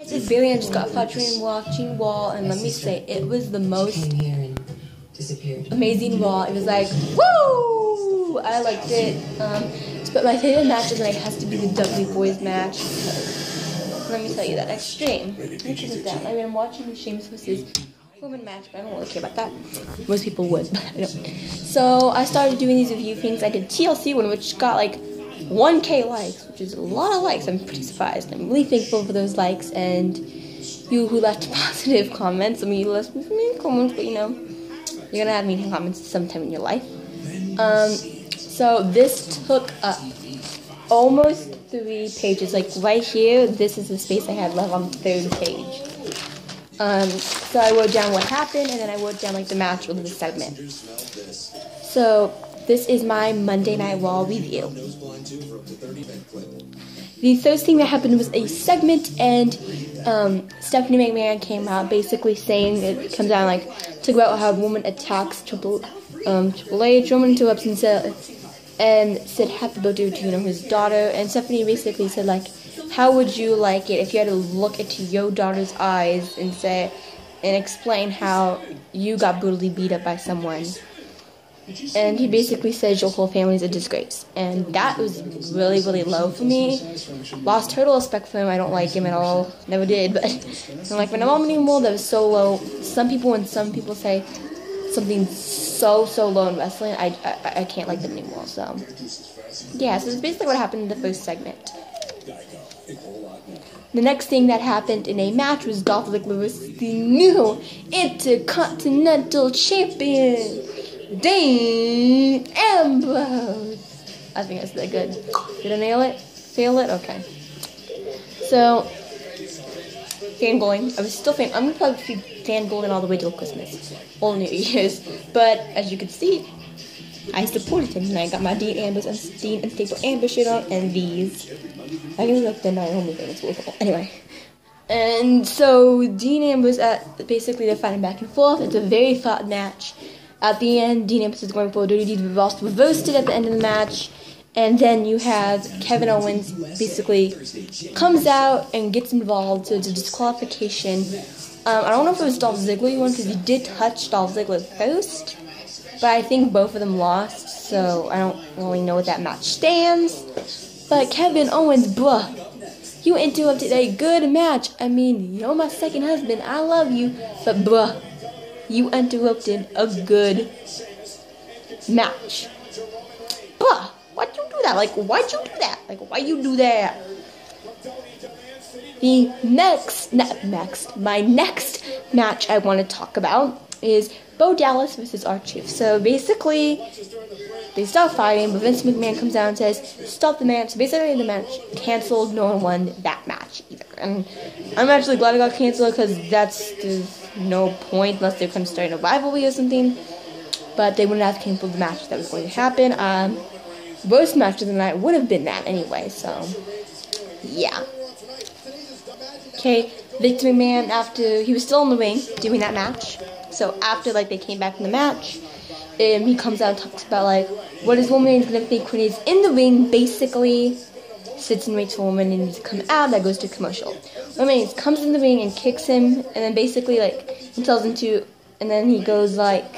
This is Billy, and I just got Fatrin watching Wall, and let me say, it was the most amazing Wall. It was like, woo! I liked it. But my favorite match of the night has to be the Dudley Boys match. Because, let me tell you that extreme. Let me put it down. I mean, I'm watching the Sheamus vs. Woman match, but I don't really care about that. Most people would, but I don't. So I started doing these review things. I did TLC one, which got like 1K likes, which is a lot of likes. I'm pretty surprised. I'm really thankful for those likes and you who left positive comments. I mean, you left mean comments, but you know, you're gonna have mean comments sometime in your life. So this took up almost 3 pages. Like right here, this is the space I had left on the 3rd page. So I wrote down what happened, and then I wrote down like the match or the segment. So this is my Monday Night Raw review. The first thing that happened was a segment, and Stephanie McMahon came out basically saying, it comes out like, talk about how a woman attacks Triple H, Roman interrupts and said happy birthday to his daughter, and Stephanie basically said like, how would you like it if you had to look into your daughter's eyes and say, and explain how you got brutally beat up by someone? And he basically says your whole family is a disgrace. And that was really, really low for me. Lost total respect for him. I don't like him at all. Never did. But I'm like, when I'm on anymore, that was so low. When some people say something so low in wrestling, I can't like them anymore. So, yeah, so it's basically what happened in the first segment. The next thing that happened in a match was Dolph Ziggler versus the new Intercontinental Champion, Dean Ambrose. I think that's that good. Did I nail it? Fail it? Okay. So, fangirling. I was still I'm gonna probably be fangirling all the way till Christmas or New Year's. But as you can see, I supported him, and I got my Dean and Staple Amber shirt on, and these. I can look the night only thing. It's really cool. Anyway. And so, Dean Ambrose, basically they're fighting back and forth. It's a very fought match. At the end, Dean Ambrose is going for a dirty deed reversed it at the end of the match. And then you have Kevin Owens basically comes out and gets involved, so it's a disqualification. I don't know if it was Dolph Ziggler won, because he did touch Dolph Ziggler first. But I think both of them lost, so I don't really know what that match stands. But Kevin Owens, bruh, you interrupted a good match. I mean, you're my second husband, I love you, but bruh, you interrupted a good match. Bruh, why'd you do that? Like, why'd you do that? Like, why you do that? My next match I want to talk about is Bo Dallas versus R-Truth. So basically, they start fighting, but Vince McMahon comes out and says, stop the match. So basically, the match canceled. No one won that match either. And I'm actually glad it got canceled, because there's no point unless they're kind of starting a rivalry or something. But they wouldn't have canceled the match that was going to happen. Worst match of the night would have been that anyway, so yeah. Okay, Vince McMahon, after he was still in the ring doing that match. So after like they came back from the match, he comes out and talks about like what his woman is gonna think when he's in the ring. Basically, sits and waits for a woman and needs to come out. That goes to commercial. Woman comes in the ring and kicks him, and then basically like he tells him to, and then he goes like,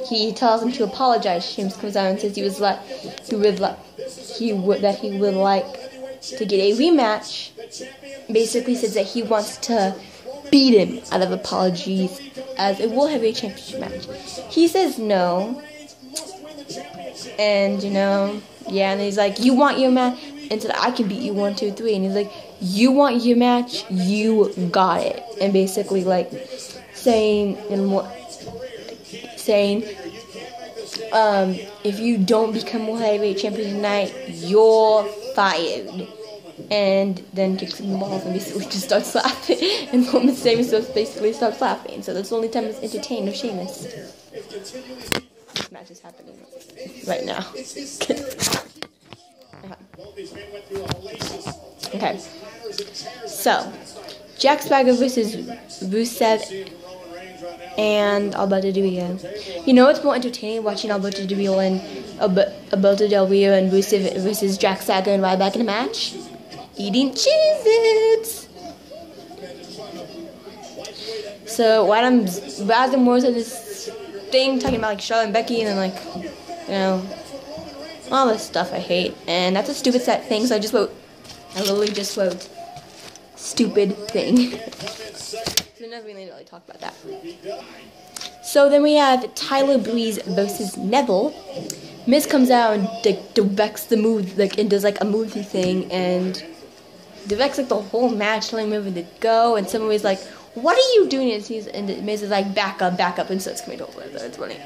he tells him to apologize. James comes out and says he would like to get a rematch. Basically says that he wants to beat him out of apologies as a World Heavyweight Championship match. He says no, and yeah, and he's like, you want your match? And said, I can beat you 1, 2, 3. And he's like, you want your match? You got it. And basically like saying if you don't become World Heavyweight Champion tonight, you're fired. And then kicks him in the balls and basically just starts laughing. And Roman Sheamus basically starts laughing. So that's the only time it's entertained of Sheamus. This match is happening right now. Okay. So, Jack Swagger versus Rusev and Alberto Del Rio. You know what's more entertaining? Watching Alberto Del Rio and Rusev versus Jack Swagger and Ryback in a match? eating Cheez-Its. So while I'm browsing more to this thing, talking about like Charlotte and Becky, and then like, you know, all this stuff I hate. And that's a stupid set thing, so I literally just wrote stupid thing. So never really talk about that. So then we have Tyler Breeze versus Neville. Miz comes out and directs the move, like, and does like a movie thing, and directs like the whole match, telling him where to go. And somebody's like, "What are you doing?" And Miz is like, back up, and starts coming over. So it's funny.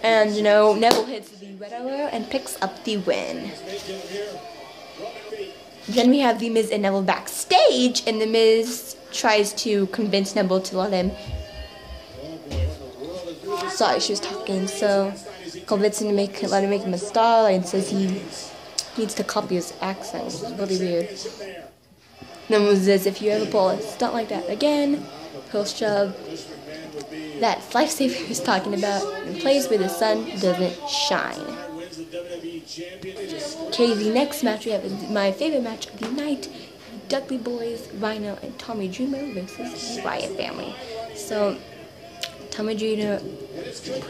And you know, Neville hits the red arrow and picks up the win. Then we have the Miz and Neville backstage, and the Miz tries to convince Neville to let him. Sorry, she was talking. So convincing to let him make him a star, and says he needs to copy his accent, which is really weird. Then Miz says, "If you ever pull a stunt like that again, he'll shove that lifesaver was talking about in place where the sun doesn't shine." Okay, the next match we have is my favorite match of the night: Dudley Boys, Rhino, and Tommy Dreamer versus the Riot Family. So Tommy Dreamer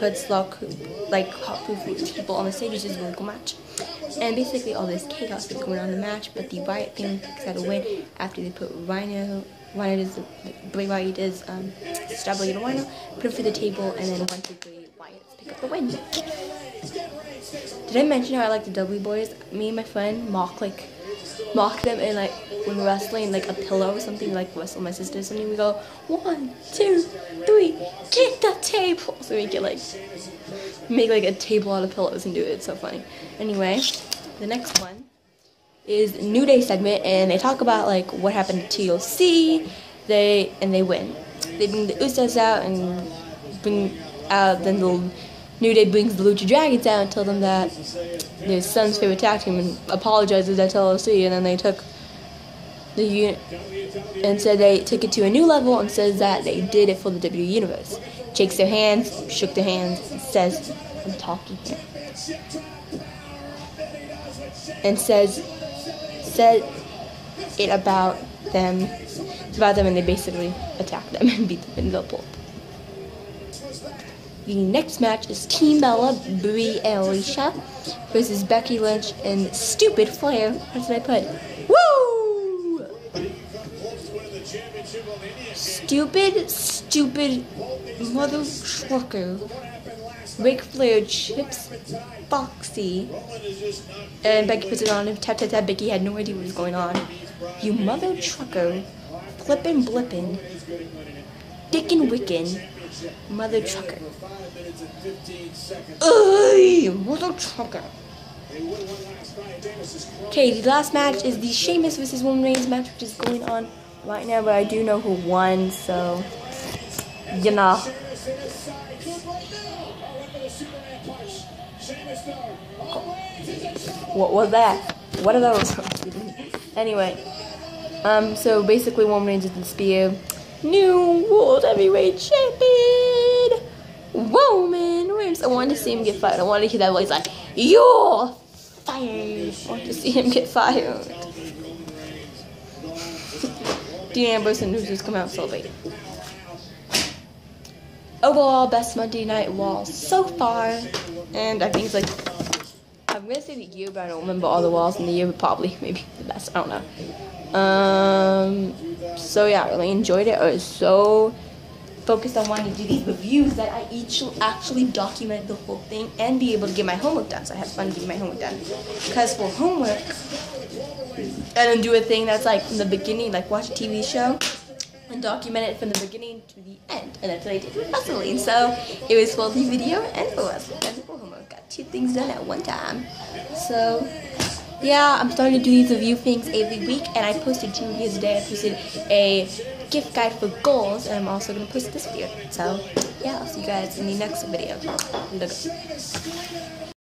puts like hot people on the stage, which is a really cool match. And basically all this chaos is going on in the match, but the Riot Family picks out a win after they put Rhino does, like, Bray Wyatt does, stab Blade and Rhino, put him for the table, and then 1, 2, 3 Wyatts pick up the win. Did I mention how I like the Dudley Boys? Me and my friend mock them, and like when we're wrestling like a pillow or something, like wrestle my sister or something, we go 1, 2, 3, kick the table. So we can like make like a table out of pillows and do it. It's so funny. Anyway, the next one is New Day segment, and they talk about like what happened to TLC. They win. They bring the Usos out and then the New Day brings the Lucha Dragons out and tell them that their son's favorite tag team, and apologizes at TLC, and then they took the unit and said they took it to a new level, and says that they did it for the WWE Universe. Shakes their hands, shook their hands, and says, "I'm talking here," and said it about them, and they basically attacked them and beat them in the pool. The next match is Team Bella, Brie and Alicia versus Becky Lynch and Stupid Flair. What did I put? Woo! Stupid mother trucker. Ric Flair chips Foxy, and Becky puts it on him. Tap, tap, tap. Becky had no idea what was going on. "You mother trucker, flippin' blippin', dickin' wickin', mother trucker." Ugh, mother trucker. Okay, the last match is the Sheamus versus Roman Reigns match, which is going on right now, but I do know who won, so you know. What was that? What are those? Anyway, so basically Roman Reigns is the spear. New World Heavyweight Champion, Roman Reigns. I wanted to see him get fired. I wanted to hear that voice like, "You're fired." I want to see him get fired. Dean Ambrose and Usos come out and celebrate. Overall, best Monday Night Raw so far, and I think it's like, I'm gonna say the year, but I don't remember all the Raws in the year, but probably maybe the best. I don't know. So yeah, I really enjoyed it. I was so focused on wanting to do these reviews that I actually documented the whole thing and be able to get my homework done. So I had fun getting my homework done. Because for homework, I didn't do a thing that's like from the beginning, like watch a TV show and document it from the beginning to the end. And that's what I did with wrestling. So it was for the video and for wrestling and for homework. Got 2 things done at one time. So yeah, I'm starting to do these review things every week, and I posted 2 reviews a day. I posted a gift guide for goals, and I'm also going to post this video. So yeah, I'll see you guys in the next video.